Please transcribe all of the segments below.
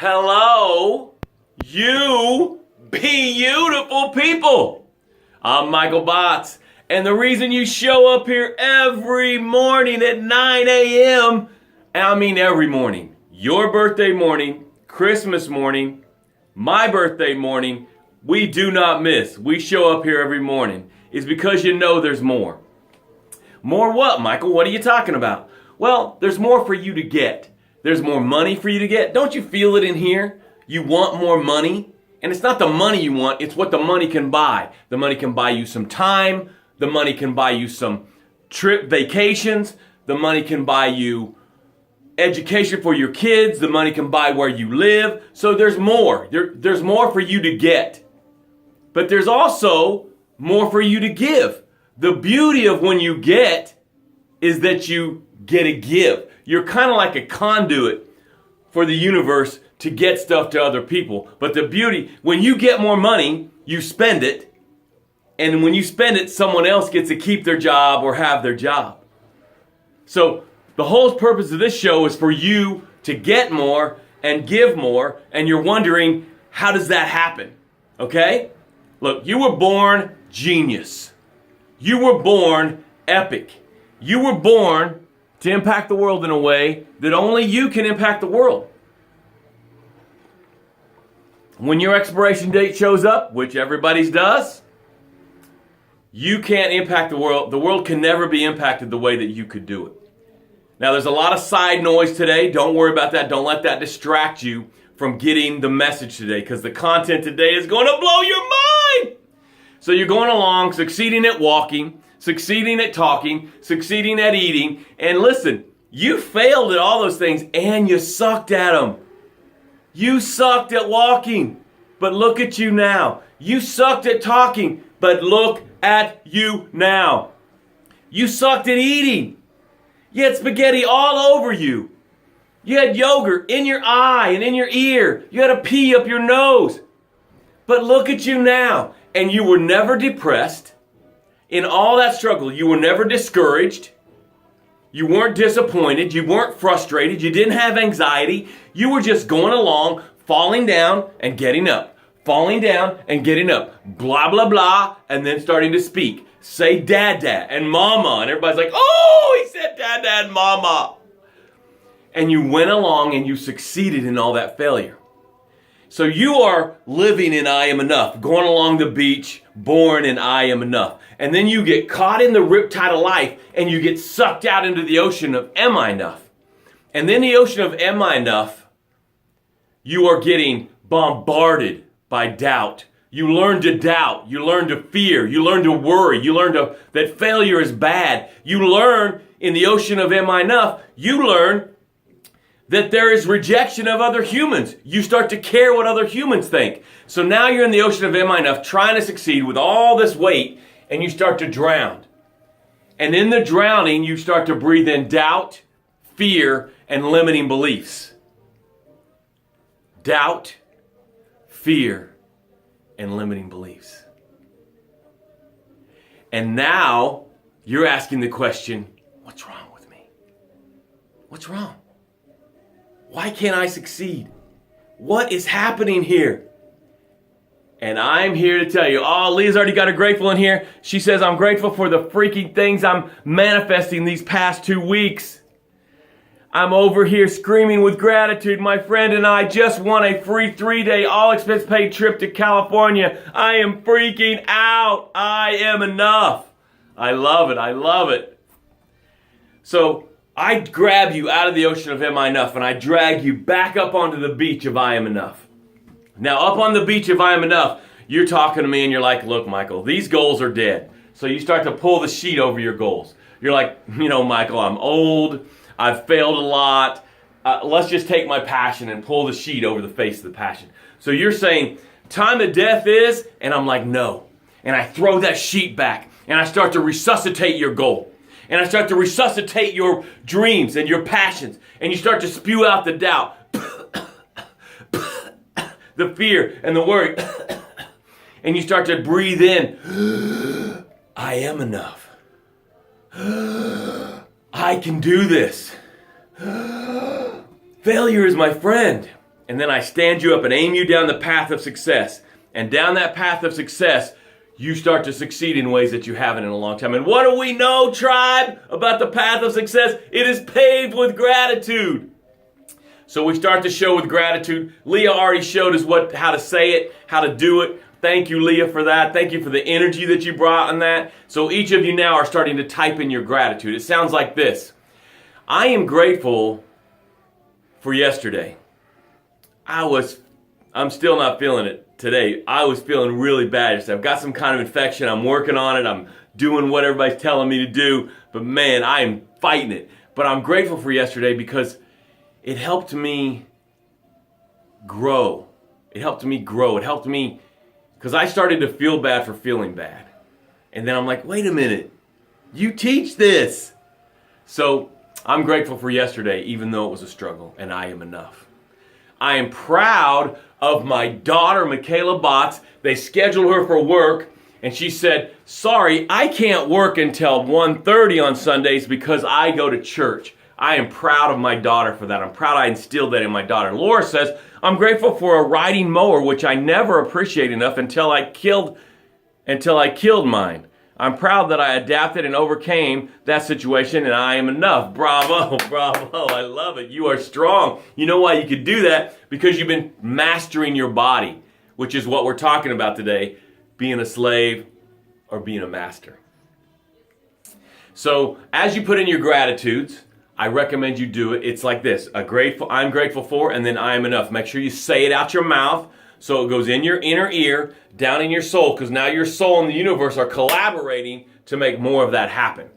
Hello, you beautiful people. I'm Michael Botts, and the reason you show up here every morning at 9 a.m., I mean every morning, your birthday morning, Christmas morning, my birthday morning, we do not miss. We show up here every morning, is because you know there's more. More what, Michael? What are you talking about? Well, there's more for you to get. There's more money for you to get. Don't you feel it in here? You want more money? And it's not the money you want, it's what the money can buy. The money can buy you some time. The money can buy you some trip vacations. The money can buy you education for your kids. The money can buy where you live. So there's more. There's more for you to get. But there's also more for you to give. The beauty of when you get is that you get to give. You're kind of like a conduit for the universe to get stuff to other people. But the beauty, when you get more money, you spend it. And when you spend it, someone else gets to keep their job or have their job. So the whole purpose of this show is for you to get more and give more. And you're wondering, how does that happen? Okay? Look, you were born genius. You were born epic. You were born to impact the world in a way that only you can impact the world. When your expiration date shows up, which everybody's does, you can't impact the world. The world can never be impacted the way that you could do it. Now, there's a lot of side noise today. Don't worry about that. Don't let that distract you from getting the message today, because the content today is going to blow your mind. So you're going along, succeeding at walking, succeeding at talking, succeeding at eating. And listen, you failed at all those things and you sucked at them. You sucked at walking, but look at you now. You sucked at talking, but look at you now. You sucked at eating. You had spaghetti all over you. You had yogurt in your eye and in your ear. You had a pee up your nose. But look at you now. And you were never depressed. In all that struggle, you were never discouraged. You weren't disappointed. You weren't frustrated. You didn't have anxiety. You were just going along, falling down and getting up. Falling down and getting up. Blah, blah, blah. And then starting to speak. Say dad and mama. And everybody's like, oh, he said dad and mama. And you went along and you succeeded in all that failure. So you are living in I am enough, going along the beach, born in I am enough. And then you get caught in the riptide of life and you get sucked out into the ocean of am I enough? And then the ocean of am I enough, you are getting bombarded by doubt. You learn to doubt. You learn to fear. You learn to worry. You learn that failure is bad. You learn in the ocean of am I enough, you learn that there is rejection of other humans. You start to care what other humans think. So now you're in the ocean of am I enough, trying to succeed with all this weight, and you start to drown. And in the drowning, you start to breathe in doubt, fear, and limiting beliefs. Doubt, fear, and limiting beliefs. And now you're asking the question, what's wrong with me? What's wrong? Why can't I succeed? What is happening here? And I'm here to tell you, oh, Leah's already got a grateful in here. She says, I'm grateful for the freaking things I'm manifesting these past 2 weeks. I'm over here screaming with gratitude. My friend and I just won a free 3-day all-expense paid trip to California. I am freaking out. I am enough. I love it. I love it. So I grab you out of the ocean of am I enough and I drag you back up onto the beach of I am enough. Now up on the beach of I am enough, you're talking to me and you're like, look, Michael, these goals are dead. So you start to pull the sheet over your goals. You're like, Michael, I'm old. I've failed a lot. Let's just take my passion and pull the sheet over the face of the passion. So you're saying, time of death is, and I'm like, no. And I throw that sheet back and I start to resuscitate your goal. And I start to resuscitate your dreams and your passions. And you start to spew out the doubt, the fear and the worry. And you start to breathe in, I am enough. I can do this. Failure is my friend. and then I stand you up and aim you down the path of success. And down that path of success, you start to succeed in ways that you haven't in a long time. And what do we know, tribe, about the path of success? It is paved with gratitude. So we start the show with gratitude. Leah already showed us how to say it, how to do it. Thank you, Leah, for that. Thank you for the energy that you brought in that. So each of you now are starting to type in your gratitude. It sounds like this. I am grateful for yesterday. I'm still not feeling it today. I was feeling really bad yesterday. I've got some kind of infection. I'm working on it. I'm doing what everybody's telling me to do. But man, I am fighting it. But I'm grateful for yesterday because it helped me grow. It helped me because I started to feel bad for feeling bad. And then I'm like, wait a minute. You teach this. So I'm grateful for yesterday, even though it was a struggle, and I am enough. I am proud of my daughter, Michaela Botts. They scheduled her for work, and she said, sorry, I can't work until 1:30 on Sundays because I go to church. I am proud of my daughter for that. I'm proud I instilled that in my daughter. Laura says, I'm grateful for a riding mower, which I never appreciate enough until I killed mine. I'm proud that I adapted and overcame that situation, and I am enough. Bravo, bravo. I love it. You are strong. You know why you could do that? Because you've been mastering your body, which is what we're talking about today, being a slave or being a master. So as you put in your gratitudes, I recommend you do it. It's like this. I'm grateful for, and then I am enough. Make sure you say it out your mouth so it goes in your inner ear, down in your soul, because now your soul and the universe are collaborating to make more of that happen.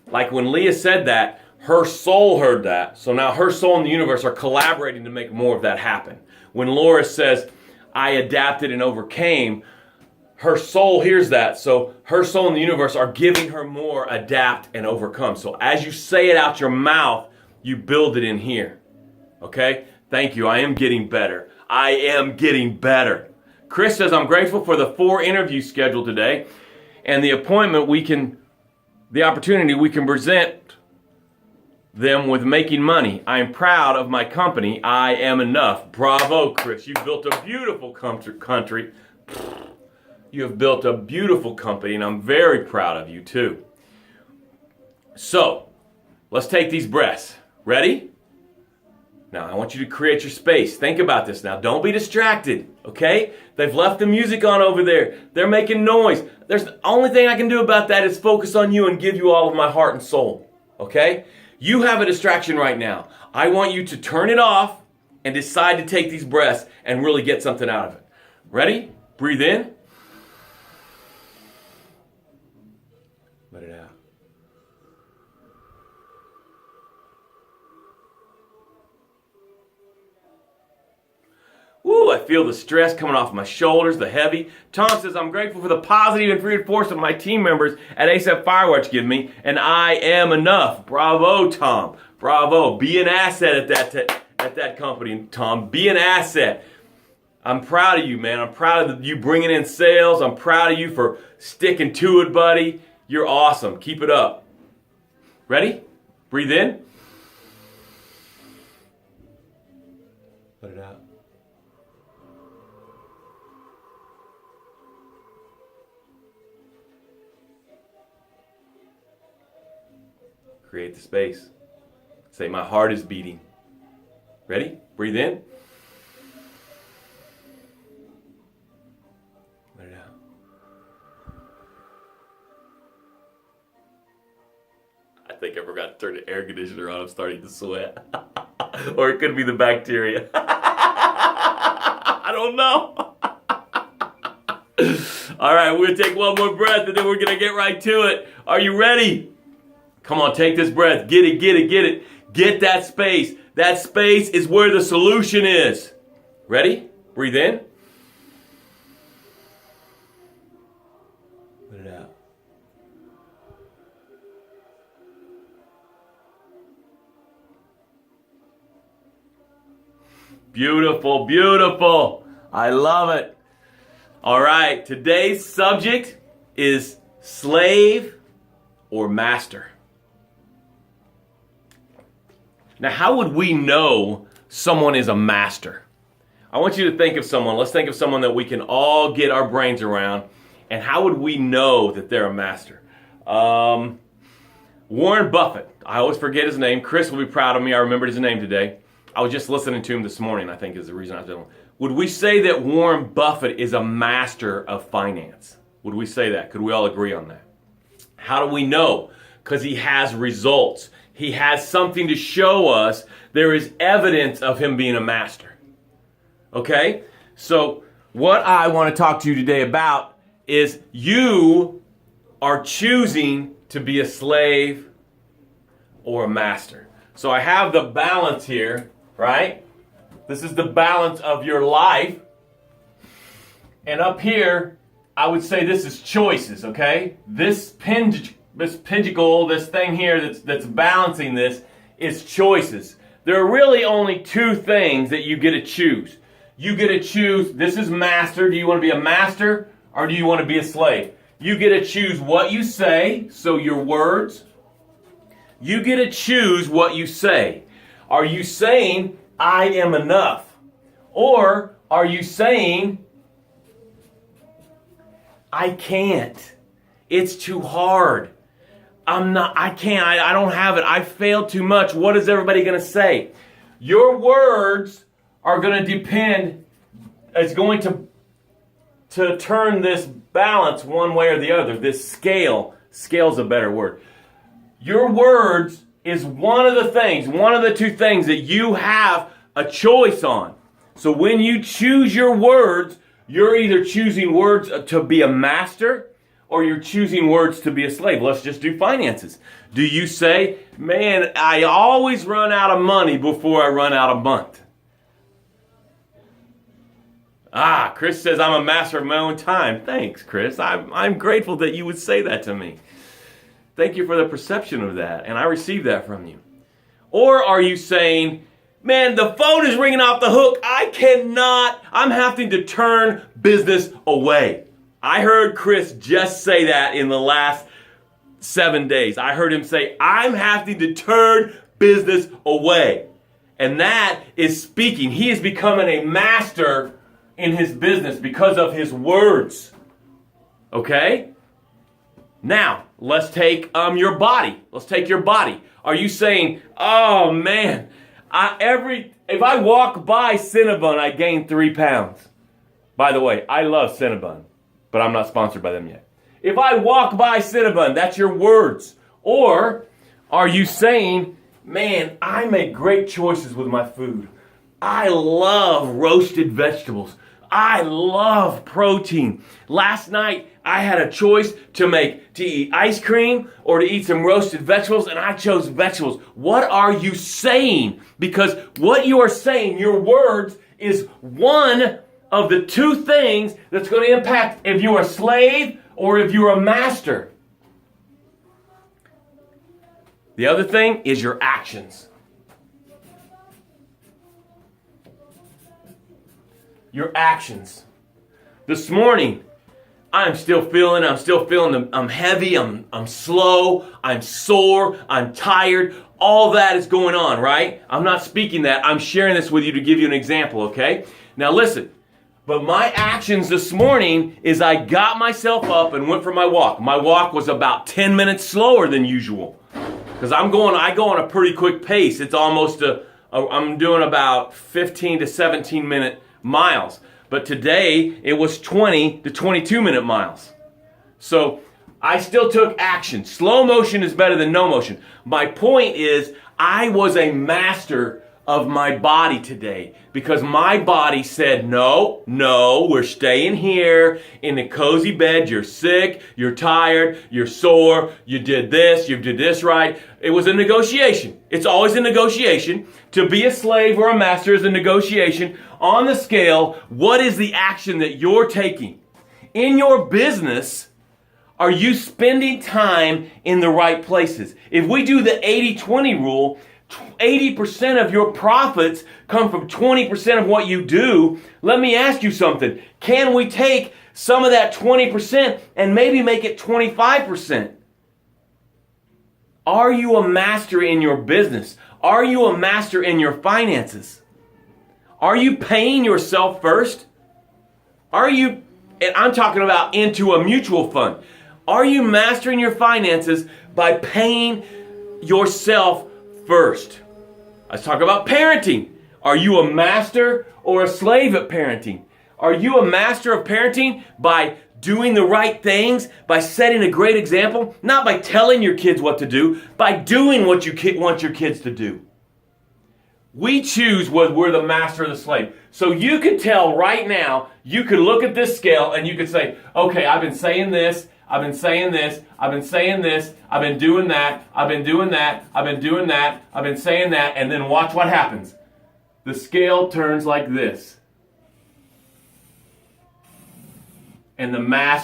Like when Leah said that, her soul heard that. So now her soul and the universe are collaborating to make more of that happen. When Laura says, I adapted and overcame, her soul hears that. So her soul and the universe are giving her more adapt and overcome. So as you say it out your mouth, you build it in here. Okay? Thank you. I am getting better. I am getting better. Chris says, I'm grateful for the 4 interviews scheduled today and the opportunity we can present them with making money. I am proud of my company. I am enough. Bravo, Chris. You've built a beautiful country. You have built a beautiful company, and I'm very proud of you too. So, let's take these breaths. Ready? Now, I want you to create your space. Think about this now. Don't be distracted, okay? They've left the music on over there. They're making noise. The only thing I can do about that is focus on you and give you all of my heart and soul, okay? You have a distraction right now. I want you to turn it off and decide to take these breaths and really get something out of it. Ready? Breathe in. Let it out. Woo, I feel the stress coming off my shoulders, the heavy. Tom says, I'm grateful for the positive and reinforcement my team members at ASAP Firewatch give me, and I am enough. Bravo, Tom. Bravo. Be an asset at that company, Tom. Be an asset. I'm proud of you, man. I'm proud of you bringing in sales. I'm proud of you for sticking to it, buddy. You're awesome. Keep it up. Ready? Breathe in. Let it out. Create the space. Say, my heart is beating. Ready? Breathe in. Let it out. I think I forgot to turn the air conditioner on. I'm starting to sweat. Or it could be the bacteria. I don't know. All right, we're going to take one more breath and then we're going to get right to it. Are you ready? Come on, take this breath. Get it, get it, get it. Get that space. That space is where the solution is. Ready? Breathe in. Let it out. Beautiful, beautiful. I love it. All right, today's subject is slave or master. Now, how would we know someone is a master? I want you to think of someone. Let's think of someone that we can all get our brains around. And how would we know that they're a master? Warren Buffett. I always forget his name. Chris will be proud of me. I remembered his name today. I was just listening to him this morning, I think is the reason I was doing it. Would we say that Warren Buffett is a master of finance? Would we say that? Could we all agree on that? How do we know? Because he has results. He has something to show us. There is evidence of him being a master. Okay? So what I want to talk to you today about is you are choosing to be a slave or a master. So I have the balance here, right? This is the balance of your life. And up here, I would say this is choices, okay? This pentacle, this thing here that's balancing this is choices. There are really only two things that you get to choose. You get to choose, this is master. Do you want to be a master or do you want to be a slave? You get to choose what you say, so your words. You get to choose what you say. Are you saying, I am enough? Or are you saying, I can't. It's too hard. I can't. I don't have it. I failed too much. What is everybody going to say? Your words are going to depend, it's going to turn this balance one way or the other. This scale's a better word. Your words is one of the two things that you have a choice on. So when you choose your words, you're either choosing words to be a master or you're choosing words to be a slave. Let's just do finances. Do you say, man, I always run out of money before I run out of month? Chris says I'm a master of my own time. Thanks, Chris. I'm grateful that you would say that to me. Thank you for the perception of that, and I receive that from you. Or are you saying, man, the phone is ringing off the hook. I'm having to turn business away. I heard Chris just say that in the last 7 days. I heard him say, I'm having to turn business away. And that is speaking. He is becoming a master in his business because of his words. Okay? Now, let's take your body. Let's take your body. Are you saying, oh man, if I walk by Cinnabon, I gain 3 pounds. By the way, I love Cinnabon, but I'm not sponsored by them yet. If I walk by Cinnabon, that's your words. Or are you saying, man, I make great choices with my food. I love roasted vegetables. I love protein. Last night, I had a choice to eat ice cream or to eat some roasted vegetables, and I chose vegetables. What are you saying? Because what you are saying, your words, is one of the two things that's going to impact if you're a slave or if you're a master. The other thing is your actions. Your actions. This morning, I'm still feeling I'm heavy, I'm slow, I'm sore, I'm tired. All that is going on, right? I'm not speaking that. I'm sharing this with you to give you an example, okay? Now listen, but my actions this morning is I got myself up and went for my walk. My walk was about 10 minutes slower than usual because I go on a pretty quick pace. It's almost I'm doing about 15 to 17 minute miles. But today, it was 20 to 22 minute miles. So I still took action. Slow motion is better than no motion. My point is, I was a master of my body today because my body said, no, we're staying here in the cozy bed. You're sick, you're tired, you're sore, you did this right. It was a negotiation. It's always a negotiation. To be a slave or a master is a negotiation. On the scale, what is the action that you're taking? In your business, are you spending time in the right places? If we do the 80-20 rule, 80% of your profits come from 20% of what you do. Let me ask you something. Can we take some of that 20% and maybe make it 25%? Are you a master in your business? Are you a master in your finances? Are you paying yourself first? Are you, and I'm talking about into a mutual fund, are you mastering your finances by paying yourself first? Let's talk about parenting. Are you a master or a slave at parenting? Are you a master of parenting by doing the right things, by setting a great example, not by telling your kids what to do, by doing what you want your kids to do? We choose whether we're the master or the slave. So you could tell right now, you could look at this scale and you could say, okay, I've been saying this, I've been saying this, I've been saying this, I've been doing that, I've been doing that, I've been doing that, I've been saying that, and then watch what happens. The scale turns like this. And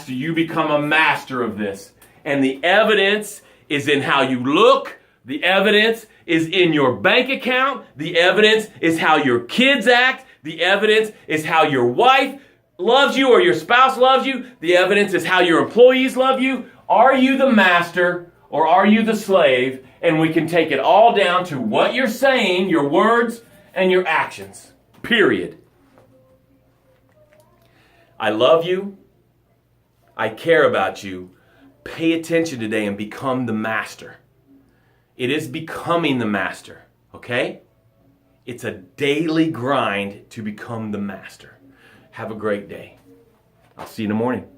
you become a master of this. And the evidence is in how you look. The evidence is in your bank account. The evidence is how your kids act. The evidence is how your wife loves you or your spouse loves you. The evidence is how your employees love you. Are you the master or are you the slave? And we can take it all down to what you're saying, your words, and your actions. Period. I love you. I care about you. Pay attention today and become the master. It is becoming the master, okay? It's a daily grind to become the master. Have a great day. I'll see you in the morning.